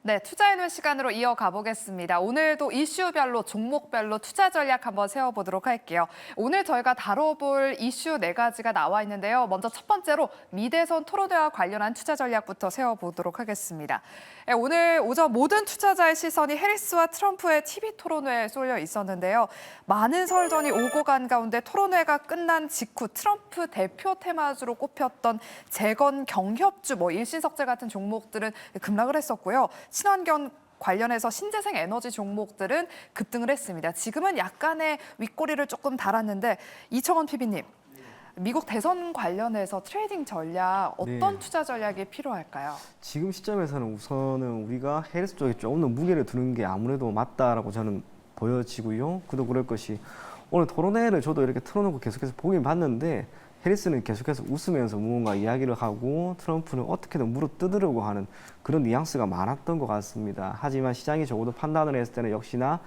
네, 투자해놓은 시간으로 이어가 보겠습니다. 오늘도 이슈별로, 종목별로 투자 전략 한번 세워보도록 할게요. 오늘 저희가 다뤄볼 이슈 4가지가 나와 있는데요. 먼저 첫 번째로 미대선 토론회와 관련한 투자 전략부터 세워보도록 하겠습니다. 네, 오늘 오전 모든 투자자의 시선이 해리스와 트럼프의 TV 토론회에 쏠려 있었는데요. 많은 설전이 오고 간 가운데 토론회가 끝난 직후 트럼프 대표 테마주로 꼽혔던 재건 경협주, 일신석재 같은 종목들은 급락을 했었고요. 친환경 관련해서 신재생 에너지 종목들은 급등을 했습니다. 지금은 약간의 윗꼬리를 조금 달았는데 이청원 PB님, 미국 대선 관련해서 트레이딩 전략 어떤 투자 전략이 필요할까요? 지금 시점에서는 우선은 우리가 해리스 쪽에 조금 더 무게를 두는 게 아무래도 맞다라고 저는 보여지고요. 그도 그럴 것이 오늘 토론회를 저도 이렇게 틀어놓고 계속해서 보긴 봤는데 해리스는 계속해서 웃으면서 무언가 이야기를 하고 트럼프는 어떻게든 물어뜯으려고 하는 그런 뉘앙스가 많았던 것 같습니다. 하지만 시장이 적어도 판단을 했을 때는 역시나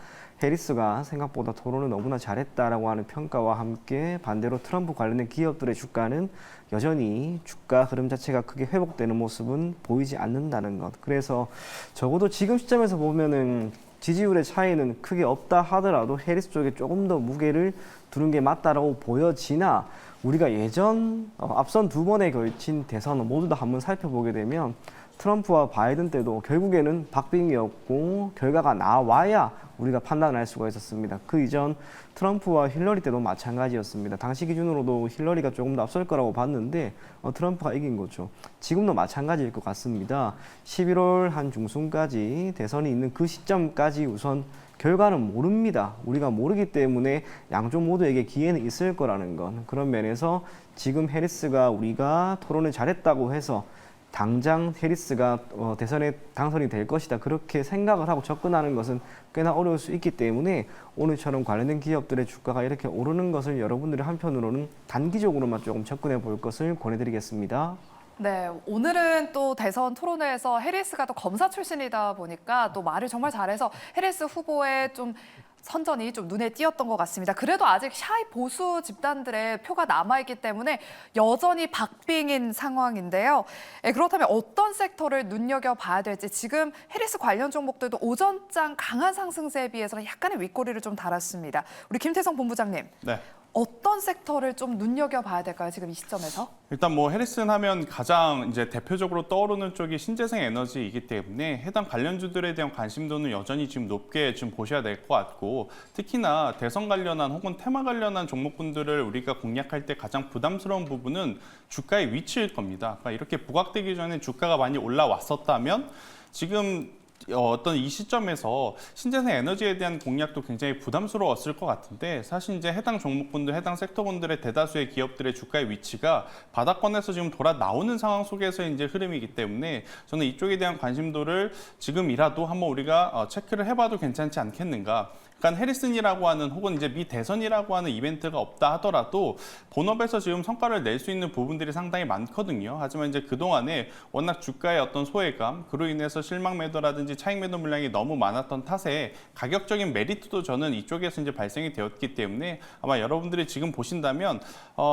해리스가 생각보다 토론을 너무나 잘했다라고 하는 평가와 함께 반대로 트럼프 관련된 기업들의 주가는 여전히 주가 흐름 자체가 크게 회복되는 모습은 보이지 않는다는 것. 그래서 적어도 지금 시점에서 보면은 지지율의 차이는 크게 없다 하더라도 해리스 쪽에 조금 더 무게를 두는 게 맞다라고 보여지나 우리가 예전 앞선 2번에 걸친 대선을 모두 다 한번 살펴보게 되면 트럼프와 바이든 때도 결국에는 박빙이었고 결과가 나와야 우리가 판단을 할 수가 있었습니다. 그 이전 트럼프와 힐러리 때도 마찬가지였습니다. 당시 기준으로도 힐러리가 조금 더 앞설 거라고 봤는데 트럼프가 이긴 거죠. 지금도 마찬가지일 것 같습니다. 11월 한 중순까지 대선이 있는 그 시점까지 우선 결과는 모릅니다. 우리가 모르기 때문에 양쪽 모두에게 기회는 있을 거라는 건 그런 면에서 지금 해리스가 우리가 토론을 잘했다고 해서 당장 해리스가 대선에 당선이 될 것이다 그렇게 생각을 하고 접근하는 것은 꽤나 어려울 수 있기 때문에 오늘처럼 관련된 기업들의 주가가 이렇게 오르는 것을 여러분들이 한편으로는 단기적으로만 조금 접근해 볼 것을 권해드리겠습니다. 네, 오늘은 또 대선 토론회에서 해리스가 또 검사 출신이다 보니까 또 말을 정말 잘해서 해리스 후보의 좀 선전이 좀 눈에 띄었던 것 같습니다. 그래도 아직 샤이 보수 집단들의 표가 남아있기 때문에 여전히 박빙인 상황인데요. 그렇다면 어떤 섹터를 눈여겨봐야 될지 지금 해리스 관련 종목들도 오전장 강한 상승세에 비해서는 약간의 윗꼬리를 좀 달았습니다. 우리 김태성 본부장님. 네. 어떤 섹터를 좀 눈여겨봐야 될까요? 지금 이 시점에서? 일단 해리슨 하면 가장 이제 대표적으로 떠오르는 쪽이 신재생 에너지이기 때문에 해당 관련주들에 대한 관심도는 여전히 지금 높게 좀 보셔야 될 것 같고 특히나 대선 관련한 혹은 테마 관련한 종목군들을 우리가 공략할 때 가장 부담스러운 부분은 주가의 위치일 겁니다. 그러니까 이렇게 부각되기 전에 주가가 많이 올라왔었다면 지금 어떤 이 시점에서 신재생 에너지에 대한 공략도 굉장히 부담스러웠을 것 같은데 사실 이제 해당 종목군들, 해당 섹터군들의 대다수의 기업들의 주가의 위치가 바닥권에서 지금 돌아 나오는 상황 속에서 이제 흐름이기 때문에 저는 이쪽에 대한 관심도를 지금이라도 한번 우리가 체크를 해봐도 괜찮지 않겠는가. 그러니까 해리슨이라고 하는 혹은 이제 미 대선이라고 하는 이벤트가 없다 하더라도 본업에서 지금 성과를 낼 수 있는 부분들이 상당히 많거든요. 하지만 이제 그동안에 워낙 주가의 어떤 소외감, 그로 인해서 실망 매도라든지 차익 매도 물량이 너무 많았던 탓에 가격적인 메리트도 저는 이쪽에서 이제 발생이 되었기 때문에 아마 여러분들이 지금 보신다면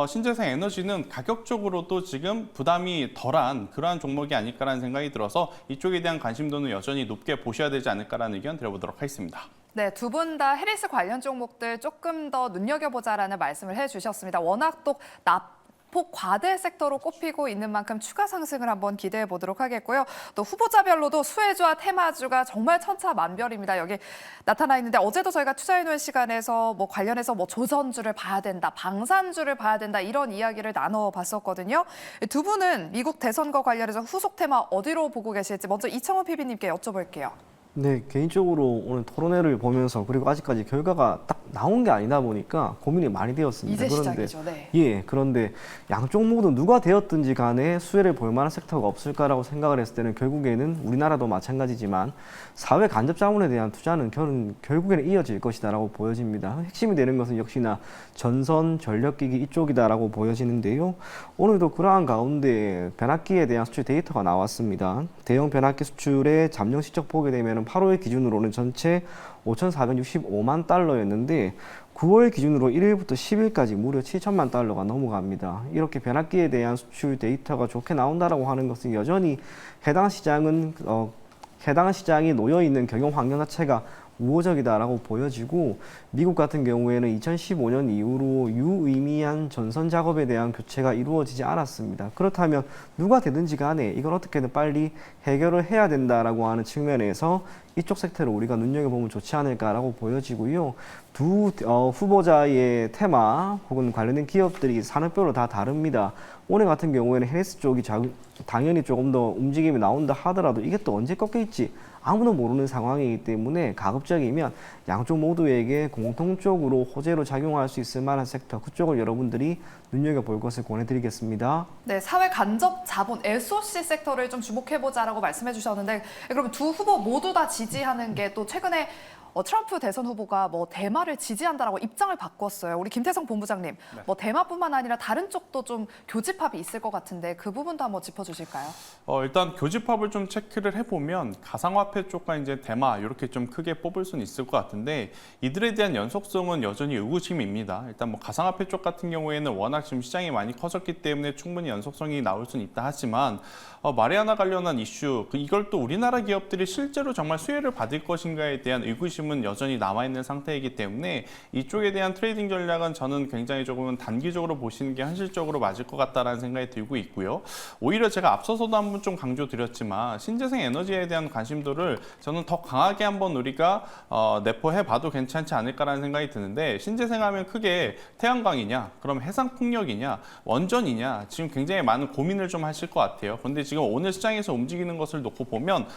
신재생 에너지는 가격적으로도 지금 부담이 덜한 그러한 종목이 아닐까라는 생각이 들어서 이쪽에 대한 관심도는 여전히 높게 보셔야 되지 않을까라는 의견 드려보도록 하겠습니다. 네, 두 분 다 해리스 관련 종목들 조금 더 눈여겨보자라는 말씀을 해주셨습니다. 워낙 또 낙폭 과대 섹터로 꼽히고 있는 만큼 추가 상승을 한번 기대해 보도록 하겠고요. 또 후보자별로도 수혜주와 테마주가 정말 천차만별입니다. 여기 나타나 있는데 어제도 저희가 투자해놓은 시간에서 관련해서 조선주를 봐야 된다, 방산주를 봐야 된다 이런 이야기를 나눠봤었거든요. 두 분은 미국 대선과 관련해서 후속 테마 어디로 보고 계실지 먼저 이청원 PB님께 여쭤볼게요. 네, 개인적으로 오늘 토론회를 보면서 그리고 아직까지 결과가 딱 나온 게 아니다 보니까 고민이 많이 되었습니다. 이제 그런데 시작이죠. 네. 예, 그런데 양쪽 모두 누가 되었든지 간에 수혜를 볼 만한 섹터가 없을까라고 생각을 했을 때는 결국에는 우리나라도 마찬가지지만 사회 간접 자본에 대한 투자는 결국에는 이어질 것이다라고 보여집니다. 핵심이 되는 것은 역시나 전선, 전력기기 이쪽이다라고 보여지는데요. 오늘도 그러한 가운데 변압기에 대한 수출 데이터가 나왔습니다. 대형 변압기 수출의 잠정 실적 보게 되면 8월 기준으로는 전체 5,465만 달러였는데 9월 기준으로 1일부터 10일까지 무려 7천만 달러가 넘어갑니다. 이렇게 변압기에 대한 수출 데이터가 좋게 나온다라고 하는 것은 여전히 해당 시장은 해당 시장이 놓여 있는 경영 환경 자체가 우호적이다라고 보여지고 미국 같은 경우에는 2015년 이후로 유의미한 전선 작업에 대한 교체가 이루어지지 않았습니다. 그렇다면 누가 되든지 간에 이걸 어떻게든 빨리 해결을 해야 된다라고 하는 측면에서 이쪽 섹터를 우리가 눈여겨보면 좋지 않을까라고 보여지고요. 두 후보자의 테마 혹은 관련된 기업들이 산업별로 다 다릅니다. 오늘 같은 경우에는 헬스 쪽이 당연히 조금 더 움직임이 나온다 하더라도 이게 또 언제 꺾일지 아무도 모르는 상황이기 때문에 가급적이면 양쪽 모두에게 공통적으로 호재로 작용할 수 있을 만한 섹터, 그쪽을 여러분들이 눈여겨볼 것을 권해드리겠습니다. 네, 사회 간접 자본 SOC 섹터를 좀 주목해보자라고 말씀해 주셨는데, 그럼 두 후보 모두 다 지지하는 게 또 최근에 트럼프 대선 후보가 뭐 대마를 지지한다라고 입장을 바꿨어요. 우리 김태성 본부장님, 네. 뭐 대마뿐만 아니라 다른 쪽도 좀 교집합이 있을 것 같은데 그 부분도 한번 짚어주실까요? 일단 교집합을 좀 체크를 해보면 가상화폐 쪽과 이제 대마 이렇게 좀 크게 뽑을 수는 있을 것 같은데 이들에 대한 연속성은 여전히 의구심입니다. 일단 뭐 가상화폐 쪽 같은 경우에는 워낙 지금 시장이 많이 커졌기 때문에 충분히 연속성이 나올 수는 있다 하지만 마리아나 관련한 이슈, 이걸 또 우리나라 기업들이 실제로 정말 수혜를 받을 것인가에 대한 의구심은 여전히 남아있는 상태이기 때문에 이쪽에 대한 트레이딩 전략은 저는 굉장히 조금은 단기적으로 보시는 게 현실적으로 맞을 것 같다라는 생각이 들고 있고요. 오히려 제가 앞서서도 한번 좀 강조드렸지만 신재생 에너지에 대한 관심도를 저는 더 강하게 한번 우리가 내포해봐도 괜찮지 않을까라는 생각이 드는데 신재생하면 크게 태양광이냐, 그럼 해상풍력이냐, 원전이냐 지금 굉장히 많은 고민을 좀 하실 것 같아요. 그런데 지금 오늘 시장에서 움직이는 것을 놓고 보면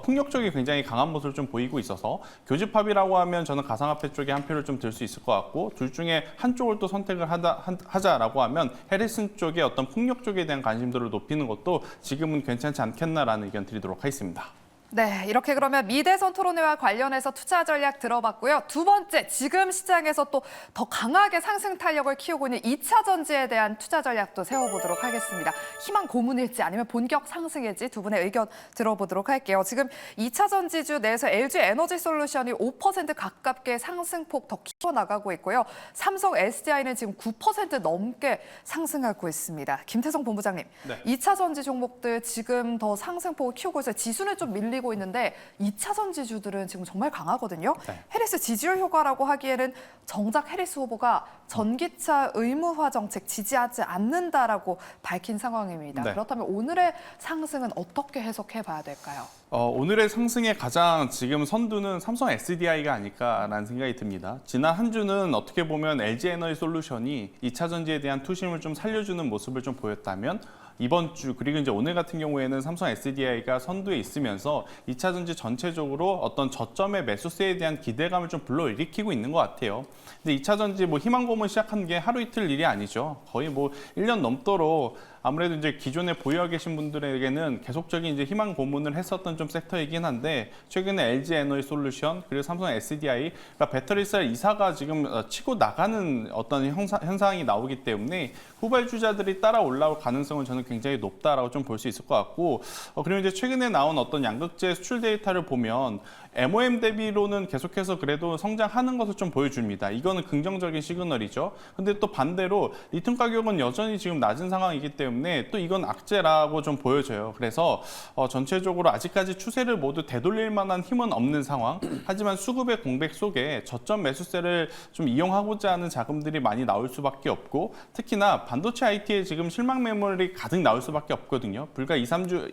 풍력 쪽이 굉장히 강한 모습을 좀 보이고 있어서 교집합이라고 하면 저는 가상화폐 쪽에 한 표를 좀 들 수 있을 것 같고 둘 중에 한쪽을 또 선택을 하자라고 하면 해리슨 쪽의 어떤 풍력 쪽에 대한 관심도를 높이는 것도 지금은 괜찮지 않겠나라는 의견 드리도록 하겠습니다. 네, 이렇게 그러면 미대선 토론회와 관련해서 투자 전략 들어봤고요. 두 번째, 지금 시장에서 또 더 강하게 상승 탄력을 키우고 있는 2차 전지에 대한 투자 전략도 세워보도록 하겠습니다. 희망 고문일지 아니면 본격 상승일지 두 분의 의견 들어보도록 할게요. 지금 2차 전지주 내에서 LG 에너지 솔루션이 5% 가깝게 상승폭 더 키워나가고 있고요. 삼성 SDI는 지금 9% 넘게 상승하고 있습니다. 김태성 본부장님, 네. 2차 전지 종목들 지금 더 상승폭을 키우고 있어요. 지수는 좀 밀리고 있는데 2차 전지주들은 지금 정말 강하거든요. 네. 해리스 지지율 효과라고 하기에는 정작 해리스 후보가 전기차 의무화 정책 지지하지 않는다라고 밝힌 상황입니다. 네. 그렇다면 오늘의 상승은 어떻게 해석해 봐야 될까요? 오늘의 상승의 가장 지금 선두는 삼성 SDI가 아닐까라는 생각이 듭니다. 지난 한 주는 어떻게 보면 LG 에너지 솔루션이 2차 전지에 대한 투심을 좀 살려주는 모습을 좀 보였다면 이번 주 그리고 이제 오늘 같은 경우에는 삼성 SDI가 선두에 있으면서 2차 전지 전체적으로 어떤 저점의 매수세에 대한 기대감을 좀 불러일으키고 있는 것 같아요. 근데 2차 전지 뭐 희망 고문 시작한 게 하루 이틀 일이 아니죠. 거의 뭐 1년 넘도록 아무래도 이제 기존에 보유하고 계신 분들에게는 계속적인 이제 희망 고문을 했었던 좀 섹터이긴 한데 최근에 LG 에너지 솔루션 그리고 삼성 SDI 그러니까 배터리셀 이사가 지금 치고 나가는 어떤 현상이 나오기 때문에 후발주자들이 따라 올라올 가능성은 저는 굉장히 높다라고 좀 볼 수 있을 것 같고 그리고 이제 최근에 나온 어떤 양극재 수출 데이터를 보면 MOM 대비로는 계속해서 그래도 성장하는 것을 좀 보여줍니다. 이거는 긍정적인 시그널이죠. 근데 또 반대로 리튬 가격은 여전히 지금 낮은 상황이기 때문에 또 이건 악재라고 좀 보여져요. 그래서 전체적으로 아직까지 추세를 모두 되돌릴 만한 힘은 없는 상황. 하지만 수급의 공백 속에 저점 매수세를 좀 이용하고자 하는 자금들이 많이 나올 수밖에 없고 특히나 반도체 IT에 지금 실망 매물이 가득 나올 수밖에 없거든요. 불과 2-3주,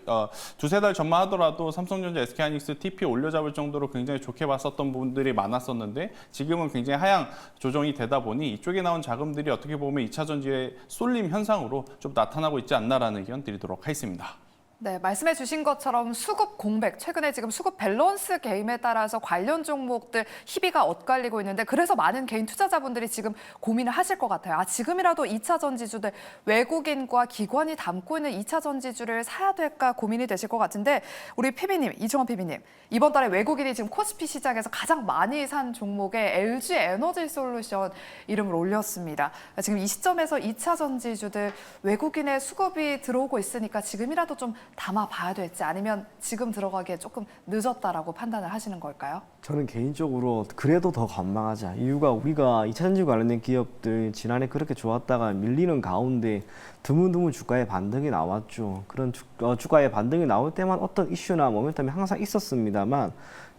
두세 달 전만 하더라도 삼성전자, SK하이닉스, TP 올려잡을 정도로 굉장히 좋게 봤었던 부분들이 많았었는데 지금은 굉장히 하향 조정이 되다 보니 이쪽에 나온 자금들이 어떻게 보면 2차 전지의 쏠림 현상으로 좀 나타나고 있지 않나라는 의견 드리도록 하겠습니다. 네, 말씀해 주신 것처럼 수급 공백, 최근에 지금 수급 밸런스 게임에 따라서 관련 종목들 희비가 엇갈리고 있는데 그래서 많은 개인 투자자분들이 지금 고민을 하실 것 같아요. 지금이라도 2차 전지주들 외국인과 기관이 담고 있는 2차 전지주를 사야 될까 고민이 되실 것 같은데 우리 PB님, 이종원 PB님, 이번 달에 외국인이 지금 코스피 시장에서 가장 많이 산 종목에 LG 에너지 솔루션 이름을 올렸습니다. 지금 이 시점에서 2차 전지주들 외국인의 수급이 들어오고 있으니까 지금이라도 좀 담아봐야 될지 아니면 지금 들어가기에 조금 늦었다라고 판단을 하시는 걸까요? 저는 개인적으로 그래도 더 관망하자. 이유가 우리가 2차 전지 관련된 기업들 지난해 그렇게 좋았다가 밀리는 가운데 드문드문 주가의 반등이 나왔죠. 그런 주가의 반등이 나올 때만 어떤 이슈나 모멘텀이 항상 있었습니다만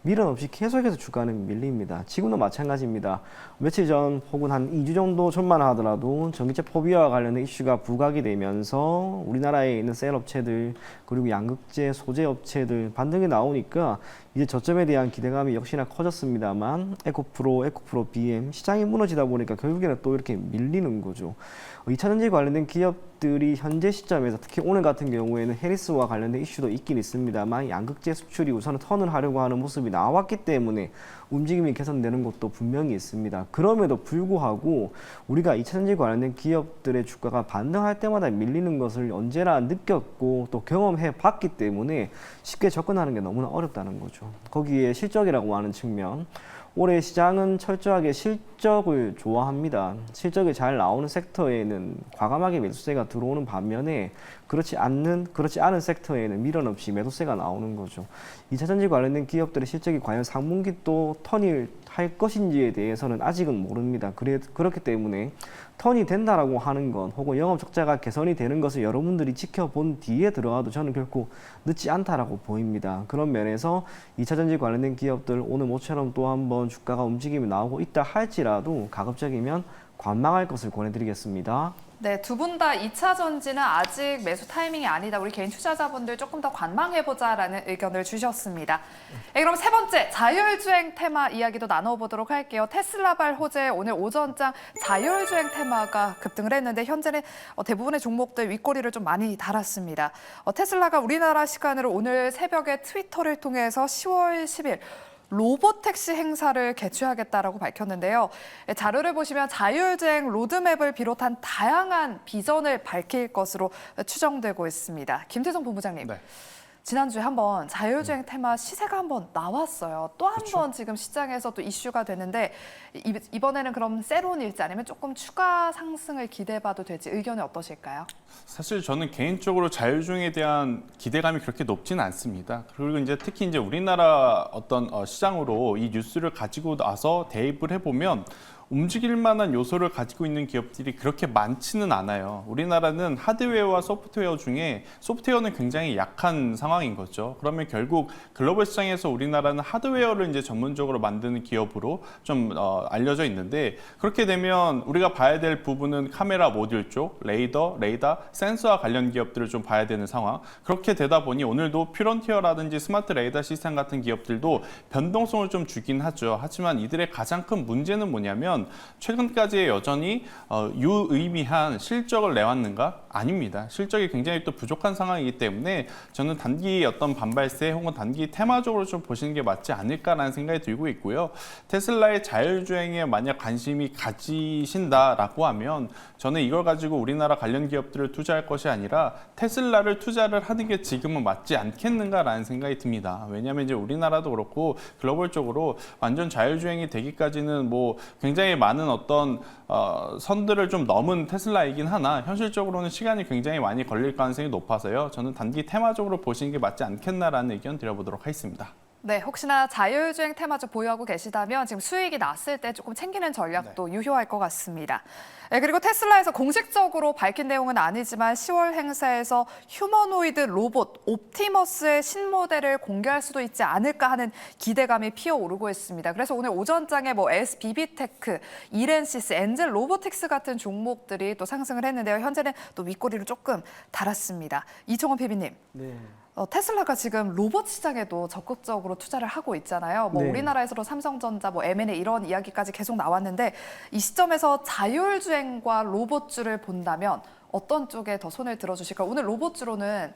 미련 없이 계속해서 주가는 밀립니다. 지금도 마찬가지입니다. 며칠 전 혹은 한 2주 정도 전만 하더라도 전기차 포비아와 관련된 이슈가 부각이 되면서 우리나라에 있는 셀 업체들 그리고 양극재 소재 업체들 반등이 나오니까 이제 저점에 대한 기대감이 역시나 커졌습니다만 에코프로 BM 시장이 무너지다 보니까 결국에는 또 이렇게 밀리는 거죠. 2차 전지 관련된 기업들이 현재 시점에서 특히 오늘 같은 경우에는 해리스와 관련된 이슈도 있긴 있습니다만 양극재 수출이 우선 턴을 하려고 하는 모습이 나왔기 때문에 움직임이 개선되는 것도 분명히 있습니다. 그럼에도 불구하고 우리가 2차 전지 관련된 기업들의 주가가 반등할 때마다 밀리는 것을 언제나 느꼈고 또 경험해 봤기 때문에 쉽게 접근하는 게 너무나 어렵다는 거죠. 거기에 실적이라고 하는 측면. 올해 시장은 철저하게 실적을 좋아합니다. 실적이 잘 나오는 섹터에는 과감하게 매수세가 들어오는 반면에 그렇지 않은 섹터에는 미련 없이 매도세가 나오는 거죠. 2차 전지 관련된 기업들의 실적이 과연 3분기 또 턴이 할 것인지에 대해서는 아직은 모릅니다. 그렇기 때문에 턴이 된다라고 하는 건 혹은 영업 적자가 개선이 되는 것을 여러분들이 지켜본 뒤에 들어가도 저는 결코 늦지 않다라고 보입니다. 그런 면에서 2차 전지 관련된 기업들 오늘 모처럼 또 한번 주가가 움직임이 나오고 있다 할지라도 가급적이면 관망할 것을 권해드리겠습니다. 네, 두 분 다 2차 전지는 아직 매수 타이밍이 아니다. 우리 개인 투자자분들 조금 더 관망해보자라는 의견을 주셨습니다. 네, 그럼 세 번째, 자율주행 테마 이야기도 나눠보도록 할게요. 테슬라발 호재 오늘 오전장 자율주행 테마가 급등을 했는데 현재는 대부분의 종목들 윗꼬리를 좀 많이 달았습니다. 테슬라가 우리나라 시간으로 오늘 새벽에 트위터를 통해서 10월 10일 로보택시 행사를 개최하겠다라고 밝혔는데요. 자료를 보시면 자율주행 로드맵을 비롯한 다양한 비전을 밝힐 것으로 추정되고 있습니다. 김태성 본부장님. 네. 지난주에 한번 자율주행 테마 시세가 한번 나왔어요. 또 한 번 지금 시장에서 또 이슈가 되는데 이번에는 그럼 세론일지 아니면 조금 추가 상승을 기대해봐도 될지 의견이 어떠실까요? 사실 저는 개인적으로 자율주행에 대한 기대감이 그렇게 높지는 않습니다. 그리고 이제 특히 이제 우리나라 어떤 시장으로 이 뉴스를 가지고 나서 대입을 해보면 움직일 만한 요소를 가지고 있는 기업들이 그렇게 많지는 않아요. 우리나라는 하드웨어와 소프트웨어 중에 소프트웨어는 굉장히 약한 상황인 거죠. 그러면 결국 글로벌 시장에서 우리나라는 하드웨어를 이제 전문적으로 만드는 기업으로 좀 알려져 있는데 그렇게 되면 우리가 봐야 될 부분은 카메라 모듈 쪽, 레이더, 센서와 관련 기업들을 좀 봐야 되는 상황. 그렇게 되다 보니 오늘도 퓨런티어라든지 스마트 레이더 시스템 같은 기업들도 변동성을 좀 주긴 하죠. 하지만 이들의 가장 큰 문제는 뭐냐면 최근까지 여전히 유의미한 실적을 내왔는가? 아닙니다. 실적이 굉장히 또 부족한 상황이기 때문에 저는 단기 어떤 반발세 혹은 단기 테마적으로 좀 보시는 게 맞지 않을까라는 생각이 들고 있고요. 테슬라의 자율주행에 만약 관심이 가지신다라고 하면 저는 이걸 가지고 우리나라 관련 기업들을 투자할 것이 아니라 테슬라를 투자를 하는 게 지금은 맞지 않겠는가라는 생각이 듭니다. 왜냐하면 이제 우리나라도 그렇고 글로벌적으로 완전 자율주행이 되기까지는 뭐 굉장히 많은 어떤 선들을 좀 넘은 테슬라이긴 하나 현실적으로는 시간이 굉장히 많이 걸릴 가능성이 높아서요. 저는 단기 테마적으로 보시는 게 맞지 않겠나라는 의견 드려보도록 하겠습니다. 네, 혹시나 자율주행 테마주 보유하고 계시다면 지금 수익이 났을 때 조금 챙기는 전략도 유효할 것 같습니다. 네, 그리고 테슬라에서 공식적으로 밝힌 내용은 아니지만 10월 행사에서 휴머노이드 로봇 옵티머스의 신모델을 공개할 수도 있지 않을까 하는 기대감이 피어오르고 있습니다. 그래서 오늘 오전장에 SBB테크, 이렌시스, 엔젤 로보틱스 같은 종목들이 또 상승을 했는데요. 현재는 또 윗꼬리를 조금 달았습니다. 이청원 PB님. 네. 테슬라가 지금 로봇 시장에도 적극적으로 투자를 하고 있잖아요. 네. 우리나라에서도 삼성전자, M&A 이런 이야기까지 계속 나왔는데 이 시점에서 자율주행과 로봇주를 본다면 어떤 쪽에 더 손을 들어주실까요? 오늘 로봇주로는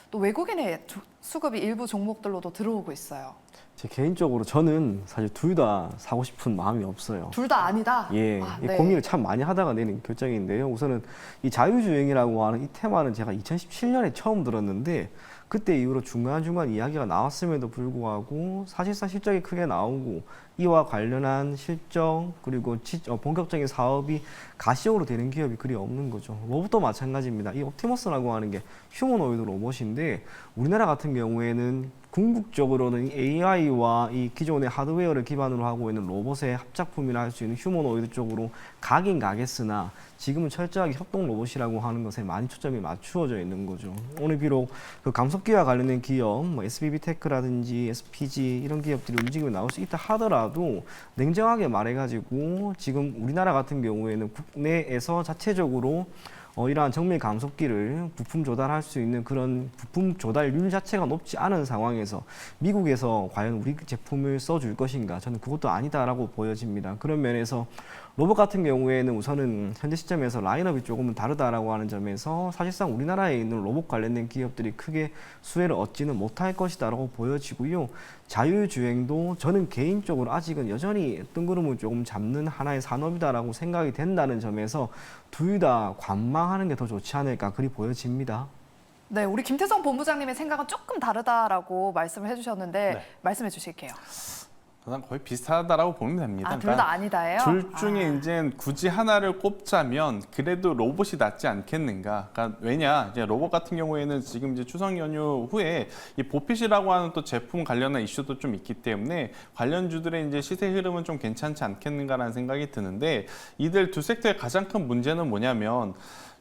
또 외국인의 수급이 일부 종목들로도 들어오고 있어요. 제 개인적으로 저는 사실 둘 다 사고 싶은 마음이 없어요. 둘 다 아니다? 예, 아, 이 네. 고민을 참 많이 하다가 내린 결정인데요. 우선은 이 자율주행이라고 하는 이 테마는 제가 2017년에 처음 들었는데 그때 이후로 중간중간 이야기가 나왔음에도 불구하고 사실상 실적이 크게 나오고 이와 관련한 실적 그리고 본격적인 사업이 가시적으로 되는 기업이 그리 없는 거죠. 로봇도 마찬가지입니다. 이 옵티머스라고 하는 게 휴머노이드 로봇인데 우리나라 같은 경우에는 궁극적으로는 AI와 이 기존의 하드웨어를 기반으로 하고 있는 로봇의 합작품이라 할 수 있는 휴머노이드 쪽으로 가긴 가겠으나 지금은 철저하게 협동 로봇이라고 하는 것에 많이 초점이 맞추어져 있는 거죠. 오늘 비록 그 감속기와 관련된 기업, 뭐 SBB테크라든지 SPG 이런 기업들이 움직임이 나올 수 있다 하더라도 냉정하게 말해가지고 지금 우리나라 같은 경우에는 국내에서 자체적으로 이러한 정밀 감속기를 부품 조달할 수 있는 그런 부품 조달률 자체가 높지 않은 상황에서 미국에서 과연 우리 제품을 써줄 것인가? 저는 그것도 아니다라고 보여집니다. 그런 면에서 로봇 같은 경우에는 우선은 현재 시점에서 라인업이 조금은 다르다라고 하는 점에서 사실상 우리나라에 있는 로봇 관련된 기업들이 크게 수혜를 얻지는 못할 것이다라고 보여지고요. 자율주행도 저는 개인적으로 아직은 여전히 뜬구름을 조금 잡는 하나의 산업이다라고 생각이 된다는 점에서 둘 다 관망하는 게 더 좋지 않을까 그리 보여집니다. 네, 우리 김태성 본부장님의 생각은 조금 다르다라고 말씀을 해주셨는데 네. 말씀해 주실게요. 저는 거의 비슷하다라고 보면 됩니다. 아, 둘 다 아니다예요? 둘 중에 이제 굳이 하나를 꼽자면 그래도 로봇이 낫지 않겠는가? 그러니까 왜냐 이제 로봇 같은 경우에는 지금 이제 추석 연휴 후에 이 보핏이라고 하는 또 제품 관련한 이슈도 좀 있기 때문에 관련주들의 이제 시세 흐름은 좀 괜찮지 않겠는가라는 생각이 드는데 이들 두 섹터의 가장 큰 문제는 뭐냐면.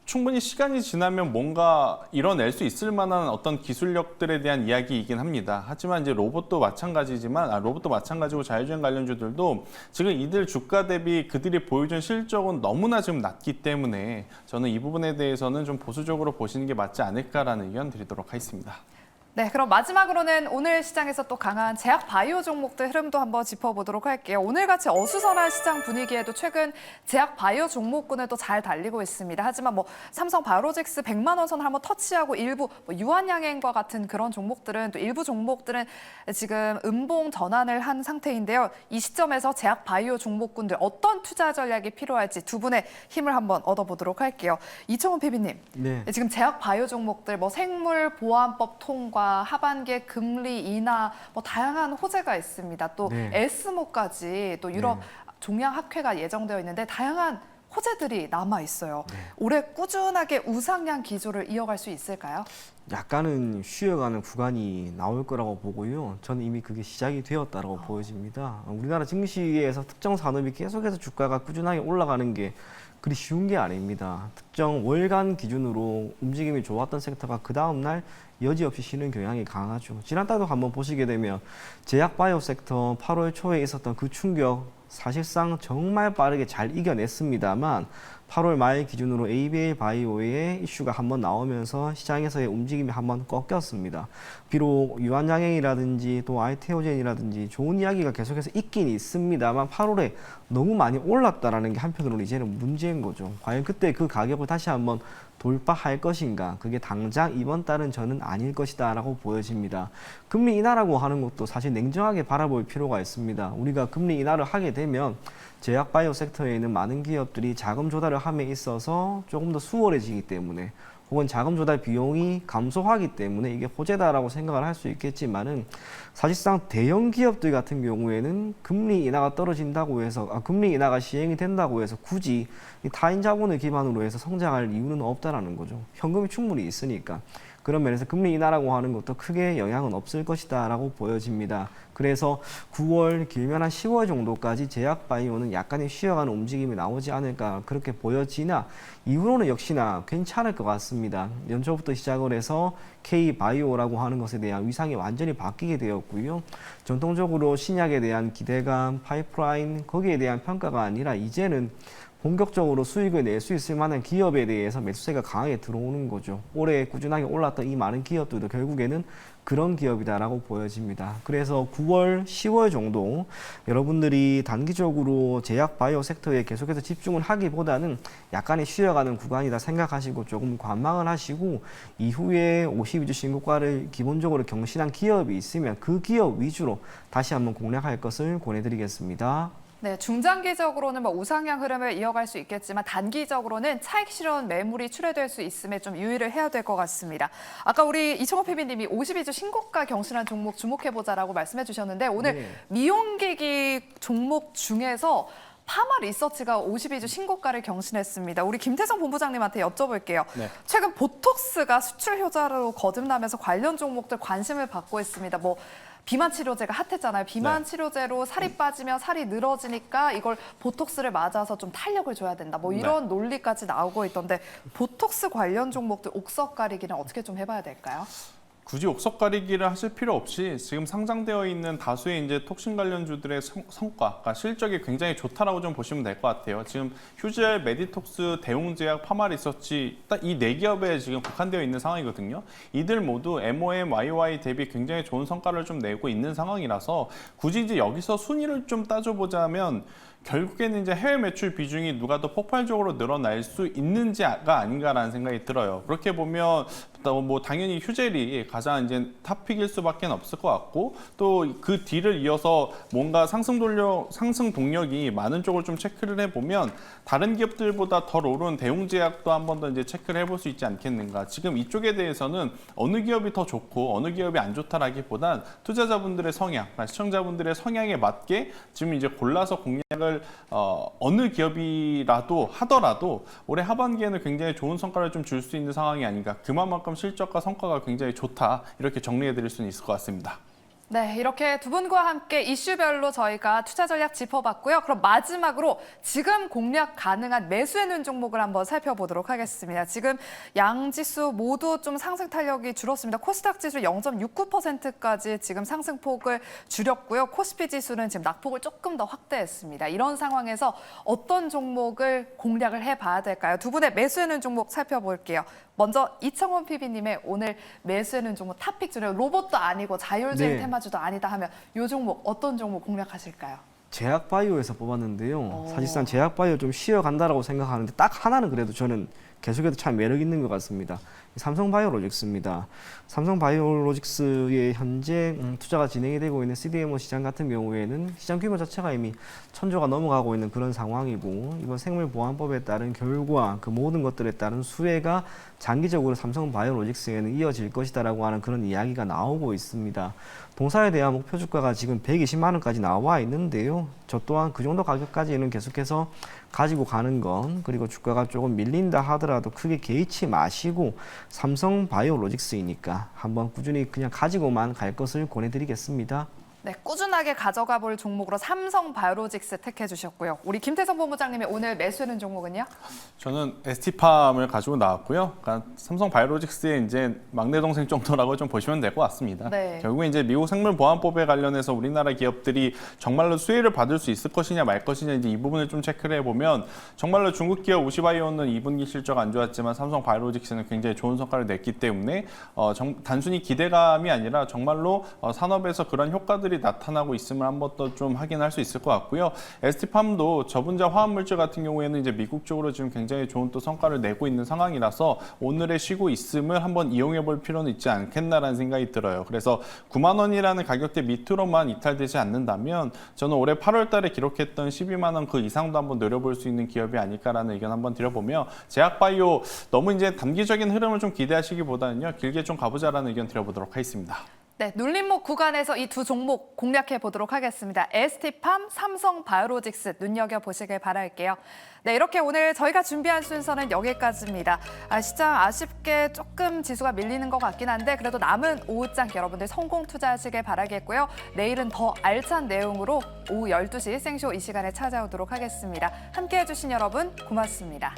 충분히 시간이 지나면 뭔가 이뤄낼 수 있을 만한 어떤 기술력들에 대한 이야기이긴 합니다. 하지만 이제 로봇도 마찬가지고 자율주행 관련주들도 지금 이들 주가 대비 그들이 보여준 실적은 너무나 지금 낮기 때문에 저는 이 부분에 대해서는 좀 보수적으로 보시는 게 맞지 않을까라는 의견 드리도록 하겠습니다. 네, 그럼 마지막으로는 오늘 시장에서 또 강한 제약 바이오 종목들 흐름도 한번 짚어보도록 할게요. 오늘같이 어수선한 시장 분위기에도 최근 제약 바이오 종목군을 또 잘 달리고 있습니다. 하지만 뭐 삼성 바이오로직스 100만 원 선을 한번 터치하고 일부 유한양행과 같은 그런 종목들은 또 일부 종목들은 지금 음봉 전환을 한 상태인데요. 이 시점에서 제약 바이오 종목군들 어떤 투자 전략이 필요할지 두 분의 힘을 한번 얻어보도록 할게요. 이청훈 PB님, 네. 지금 제약 바이오 종목들 뭐 생물보안법 통과 하반기에 금리 인하 뭐 다양한 호재가 있습니다. 또 네. 에스모까지 또 유럽 종양 학회가 예정되어 있는데 다양한 호재들이 남아 있어요. 올해 꾸준하게 우상향 기조를 이어갈 수 있을까요? 약간은 쉬어가는 구간이 나올 거라고 보고요. 저는 이미 그게 시작이 되었다고 보여집니다. 우리나라 증시에서 특정 산업이 계속해서 주가가 꾸준하게 올라가는 게 그리 쉬운 게 아닙니다. 특정 월간 기준으로 움직임이 좋았던 섹터가 그 다음 날 여지없이 쉬는 경향이 강하죠. 지난달도 한번 보시게 되면 제약 바이오 섹터 8월 초에 있었던 그 충격 사실상 정말 빠르게 잘 이겨냈습니다만 8월 말 기준으로 ABL 바이오의 이슈가 한번 나오면서 시장에서의 움직임이 한번 꺾였습니다. 비록 유한양행이라든지 또 알테오젠이라든지 좋은 이야기가 계속해서 있긴 있습니다만 8월에 너무 많이 올랐다라는 게 한편으로는 이제는 문제인 거죠. 과연 그때 그 가격을 다시 한번 돌파할 것인가? 그게 당장 이번 달은 저는 아닐 것이다 라고 보여집니다. 금리 인하라고 하는 것도 사실 냉정하게 바라볼 필요가 있습니다. 우리가 금리 인하를 하게 되면 제약 바이오 섹터에 있는 많은 기업들이 자금 조달을 함에 있어서 조금 더 수월해지기 때문에 혹은 자금 조달 비용이 감소하기 때문에 이게 호재다라고 생각을 할 수 있겠지만은 사실상 대형 기업들 같은 경우에는 금리 인하가 떨어진다고 해서 금리 인하가 시행이 된다고 해서 굳이 이 타인 자본을 기반으로 해서 성장할 이유는 없다라는 거죠. 현금이 충분히 있으니까. 그런 면에서 금리 인하라고 하는 것도 크게 영향은 없을 것이다라고 보여집니다. 그래서 9월 길면 한 10월 정도까지 제약 바이오는 약간의 쉬어가는 움직임이 나오지 않을까 그렇게 보여지나 이후로는 역시나 괜찮을 것 같습니다. 연초부터 시작을 해서 K-바이오라고 하는 것에 대한 위상이 완전히 바뀌게 되었고요. 전통적으로 신약에 대한 기대감, 파이프라인 거기에 대한 평가가 아니라 이제는 본격적으로 수익을 낼 수 있을 만한 기업에 대해서 매수세가 강하게 들어오는 거죠. 올해 꾸준하게 올랐던 이 많은 기업들도 결국에는 그런 기업이다라고 보여집니다. 그래서 9월, 10월 정도 여러분들이 단기적으로 제약 바이오 섹터에 계속해서 집중을 하기보다는 약간의 쉬어가는 구간이다 생각하시고 조금 관망을 하시고 이후에 52주 신고가를 기본적으로 경신한 기업이 있으면 그 기업 위주로 다시 한번 공략할 것을 권해드리겠습니다. 네, 중장기적으로는 뭐 우상향 흐름을 이어갈 수 있겠지만 단기적으로는 차익 실현 매물이 출회될 수 있음에 좀 유의를 해야 될 것 같습니다. 아까 우리 이청호 PB님이 52주 신고가 경신한 종목 주목해보자라고 말씀해 주셨는데 오늘 네. 미용기기 종목 중에서 파마 리서치가 52주 신고가를 경신했습니다. 우리 김태성 본부장님한테 여쭤볼게요. 네. 최근 보톡스가 수출 효자로 거듭나면서 관련 종목들 관심을 받고 있습니다. 뭐 비만 치료제가 핫했잖아요. 비만 네. 치료제로 살이 빠지면 살이 늘어지니까 이걸 보톡스를 맞아서 좀 탄력을 줘야 된다. 뭐 이런 논리까지 나오고 있던데 보톡스 관련 종목들 옥석 가리기는 어떻게 좀 해봐야 될까요? 굳이 옥석 가리기를 하실 필요 없이 지금 상장되어 있는 다수의 이제 톡신 관련주들의 성과, 그러니까 실적이 굉장히 좋다라고 좀 보시면 될 것 같아요. 지금 휴젤, 메디톡스, 대웅제약, 파마리서치 딱 이 네 기업에 지금 국한되어 있는 상황이거든요. 이들 모두 MOM, YY 대비 굉장히 좋은 성과를 좀 내고 있는 상황이라서 굳이 이제 여기서 순위를 좀 따져보자면 결국에는 이제 해외 매출 비중이 누가 더 폭발적으로 늘어날 수 있는지가 아닌가라는 생각이 들어요. 그렇게 보면 뭐 당연히 휴젤이 가장 이제 탑픽일 수밖에 없을 것 같고 또 그 뒤를 이어서 뭔가 상승 동력이 많은 쪽을 좀 체크를 해보면 다른 기업들보다 덜 오른 대웅제약도 한 번 더 이제 체크를 해볼 수 있지 않겠는가. 지금 이쪽에 대해서는 어느 기업이 더 좋고 어느 기업이 안 좋다라기보단 투자자분들의 성향, 그러니까 시청자분들의 성향에 맞게 지금 이제 골라서 공략을 어느 기업이라도 하더라도 올해 하반기에는 굉장히 좋은 성과를 좀 줄 수 있는 상황이 아닌가. 그만큼 실적과 성과가 굉장히 좋다. 이렇게 정리해드릴 수는 있을 것 같습니다. 네, 이렇게 두 분과 함께 이슈별로 저희가 투자 전략 짚어봤고요. 그럼 마지막으로 지금 공략 가능한 매수해놓은 종목을 한번 살펴보도록 하겠습니다. 지금 양지수 모두 좀 상승 탄력이 줄었습니다. 코스닥 지수 0.69%까지 지금 상승폭을 줄였고요. 코스피 지수는 지금 낙폭을 조금 더 확대했습니다. 이런 상황에서 어떤 종목을 공략을 해봐야 될까요? 두 분의 매수해놓은 종목 살펴볼게요. 먼저 이청원 PB님의 오늘 매수해놓은 종목 탑픽 중에 로봇도 아니고 자율주행 네. 테마주도 아니다 하면 이 종목 어떤 종목 공략하실까요? 제약바이오에서 뽑았는데요. 오. 사실상 제약바이오 좀 쉬어간다라고 생각하는데 딱 하나는 그래도 저는 계속해서 참 매력 있는 것 같습니다. 삼성바이오로직스입니다. 삼성바이오로직스의 현재 투자가 진행이 되고 있는 CDMO 시장 같은 경우에는 시장 규모 자체가 이미 1,000조가 넘어가고 있는 그런 상황이고 이번 생물보안법에 따른 결과 그 모든 것들에 따른 수혜가 장기적으로 삼성바이오로직스에는 이어질 것이다라고 하는 그런 이야기가 나오고 있습니다. 동사에 대한 목표 주가가 지금 120만 원까지 나와 있는데요. 저 또한 그 정도 가격까지는 계속해서 가지고 가는 건 그리고 주가가 조금 밀린다 하더라도 크게 개의치 마시고 삼성바이오로직스이니까 한번 꾸준히 그냥 가지고만 갈 것을 권해드리겠습니다. 네, 꾸준하게 가져가 볼 종목으로 삼성바이오로직스 택해 주셨고요. 우리 김태성 본부장님이 오늘 매수하는 종목은요? 저는 ST팜을 가지고 나왔고요. 그러니까 삼성바이오로직스의 이제 막내 동생 정도라고 좀 보시면 될 것 같습니다. 네. 결국에 이제 미국 생물보안법에 관련해서 우리나라 기업들이 정말로 수혜를 받을 수 있을 것이냐 말 것이냐 이제 이 부분을 좀 체크를 해보면 정말로 중국 기업 우시바이오는 2분기 실적 안 좋았지만 삼성바이오로직스는 굉장히 좋은 성과를 냈기 때문에 단순히 기대감이 아니라 정말로 산업에서 그런 효과들이 나타나고 있음을 한 번 더 좀 확인할 수 있을 것 같고요. ST팜도 저분자 화합물질 같은 경우에는 이제 미국 쪽으로 지금 굉장히 좋은 또 성과를 내고 있는 상황이라서 오늘의 쉬고 있음을 한번 이용해 볼 필요는 있지 않겠나라는 생각이 들어요. 그래서 9만 원이라는 가격대 밑으로만 이탈되지 않는다면 저는 올해 8월 달에 기록했던 12만 원 그 이상도 한번 노려볼 수 있는 기업이 아닐까라는 의견 한번 드려보며 제약바이오 너무 이제 단기적인 흐름을 좀 기대하시기보다는요. 길게 좀 가보자라는 의견 드려보도록 하겠습니다. 네, 눌림목 구간에서 이 두 종목 공략해 보도록 하겠습니다. ST팜, 삼성바이오로직스 눈여겨보시길 바랄게요. 네, 이렇게 오늘 저희가 준비한 순서는 여기까지입니다. 시장 아쉽게 조금 지수가 밀리는 것 같긴 한데 그래도 남은 오후장 여러분들 성공 투자하시길 바라겠고요. 내일은 더 알찬 내용으로 오후 12시 생쇼 이 시간에 찾아오도록 하겠습니다. 함께해 주신 여러분 고맙습니다.